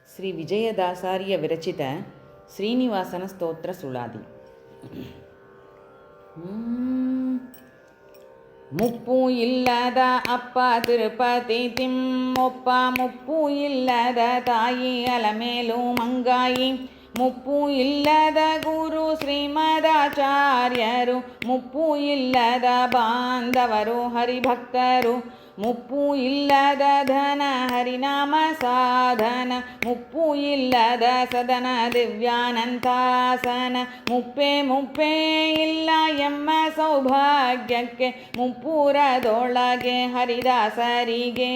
ಶ್ರೀ ವಿಜಯದಾಸಾರ್ಯ ವಿರಚಿತ ಶ್ರೀನಿವಾಸನ ಸ್ತೋತ್ರ ಸುಳಾದಿ. ಮುಪ್ಪು ಇಲ್ಲದ ಅಪ್ಪ ತಿರುಪತಿ ತಿಮ್ಮೊಪ್ಪ, ಮುಪ್ಪು ಇಲ್ಲದ ತಾಯಿ ಅಲಮೇಲು ಮಂಗಾಯಿ, ಮುಪ್ಪು ಇಲ್ಲದ ಗುರು ಶ್ರೀಮದಾಚಾರ್ಯರು, ಮುಪ್ಪು ಇಲ್ಲದ ಬಾಂಧವರು ಹರಿಭಕ್ತರು, ಮುಪ್ಪು ಇಲ್ಲದ ಧನ ಹರಿನಾಮ ಸಾಧನ, ಮುಪ್ಪು ಇಲ್ಲದ ಸದನ ದಿವ್ಯಾನಂತಾಸನ, ಮುಪ್ಪೇ ಇಲ್ಲ ಎಮ್ಮ ಸೌಭಾಗ್ಯಕ್ಕೆ, ಮುಪ್ಪುರದೊಳಗೆ ಹರಿದಾಸರಿಗೆ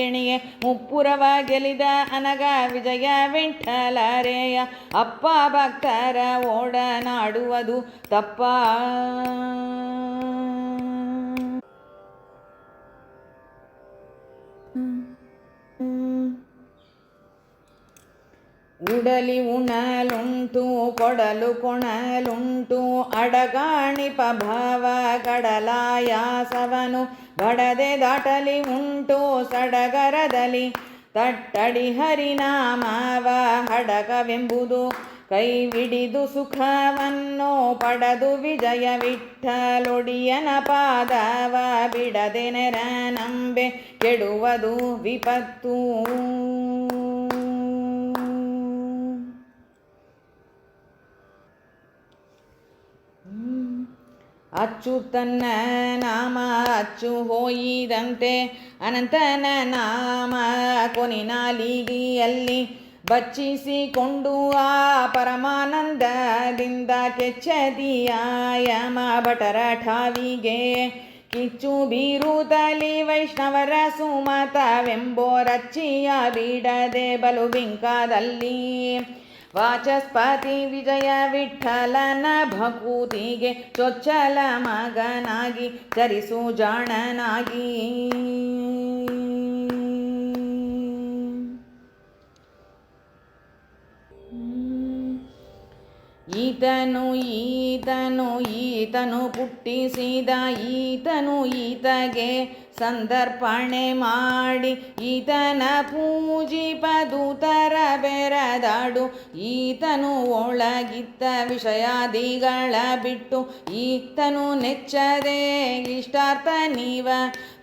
ಎಣಿಯೆ, ಮುಪ್ಪುರವ ಗೆಲಿದ ಅನಗ ವಿಜಯ ವಿಠ್ಠಲರೇಯ, ಅಪ್ಪ ಭಕ್ತರ ಓಡನಾಡುವುದು ತಪ್ಪ. ಉಡಲಿ ಉಣಲುಂಟು ಕೊಡಲು ಕೊಣಲುಂಟು, ಅಡಗಾಣಿಪ ಭಾವ ಕಡಲಾಯಾಸವನು ಬಡದೆ ದಾಟಲಿ ಉಂಟು ಸಡಗರದಲ್ಲಿ, ತಟ್ಟಡಿ ಹರಿನಾಮವ ಹಡಕವೆಂಬುದು ಕೈವಿಡಿದು ಸುಖವನ್ನು ಪಡೆದು ವಿಜಯ ವಿಠ್ಠಲೊಡಿಯನ ಪಾದವ ಬಿಡದೆ ನೆರನಂಬೆ ಕೆಡುವುದು ವಿಪತ್ತು. ಅಚ್ಚುತನ್ನ ನಾಮ ಅಚ್ಚು ಹೋಯಿದಂತೆ, ಅನಂತನ ನಾಮ ಕೊನಿನಾಲಿಗೆಯಲ್ಲಿ ಬಚ್ಚಿಸಿಕೊಂಡು ಆ ಪರಮಾನಂದದಿಂದ ಕೆಚ್ಚದಿಯಾಯಮ ಭಟರ ಠಾವಿಗೆ ಕಿಚ್ಚು ಬೀರುತ್ತಲಿ ವೈಷ್ಣವರ ಸುಮತವೆಂಬೋ ರಚ್ಚಿಯ ಬಿಡದೆ ಬಲು ಬಿಂಕದಲ್ಲಿ, ವಾಚಸ್ಪತಿ ವಿಜಯ ವಿಠ್ಠಲನ ಭಕೂತಿಗೆ ಚೊಚ್ಚಲ ಮಗನಾಗಿ ಚರಿಸು ಜಾಣನಾಗಿ, ಈತನು ಪುಟ್ಟಿಸಿದ ಈತನು ಈತಗೆ ಸಂದರ್ಪಣೆ ಮಾಡಿ, ಈತನ ಪೂಜಿಪ ದೂತರ ಬೆರದಾಡು, ಈತನು ಒಳಗಿತ್ತ ವಿಷಯಾದಿಗಳ ಬಿಟ್ಟು, ಈತನು ನೆಚ್ಚದೆ ಇಷ್ಟಾರ್ಥ ನೀವ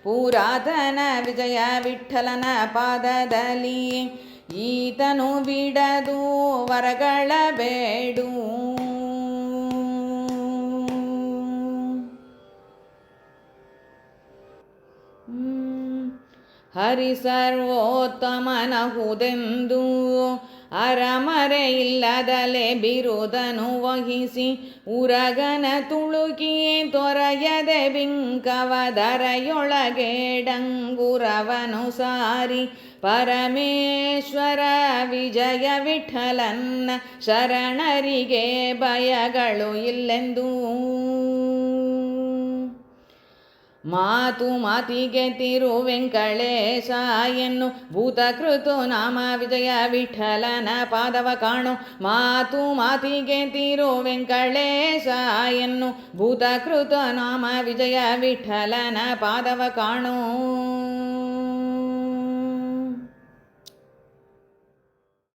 ಪುರಾತನ ವಿಜಯ ವಿಠ್ಠಲನ ಪಾದದಲ್ಲಿ, ಈತನು ಬಿಡದು ವರಗಳ ಬೇಡು. ಹರಿ ಸರ್ವೋತ್ತಮನಹುದೆಂದು ಅರಮರೆ ಇಲ್ಲದಲೆ ಬಿರುದನು ವಹಿಸಿ, ಉರಗನ ತುಳುಕಿ ತೊರೆಯದೆ ಬಿಂಕವದರೆಯೊಳಗೆ ಡಂಗುರವನು ಸಾರಿ, ಪರಮೇಶ್ವರ ವಿಜಯ ವಿಠ್ಠಲನ್ನ ಶರಣರಿಗೆ ಭಯಗಳು ಇಲ್ಲೆಂದು, ಮಾತಿಗೆ ತಿರುವೆಂಕಳೇಶ ಎನ್ನು ಭೂತಕೃತು ನಾಮ ವಿಜಯ ವಿಠ್ಠಲನ ಪಾದವ ಕಾಣು, ಮಾತಿಗೆ ತಿರುವೆಂಕಳೇಶ ಎನ್ನು ಭೂತಕೃತು ನಾಮ ವಿಜಯ ವಿಠ್ಠಲನ ಪಾದವ ಕಾಣು.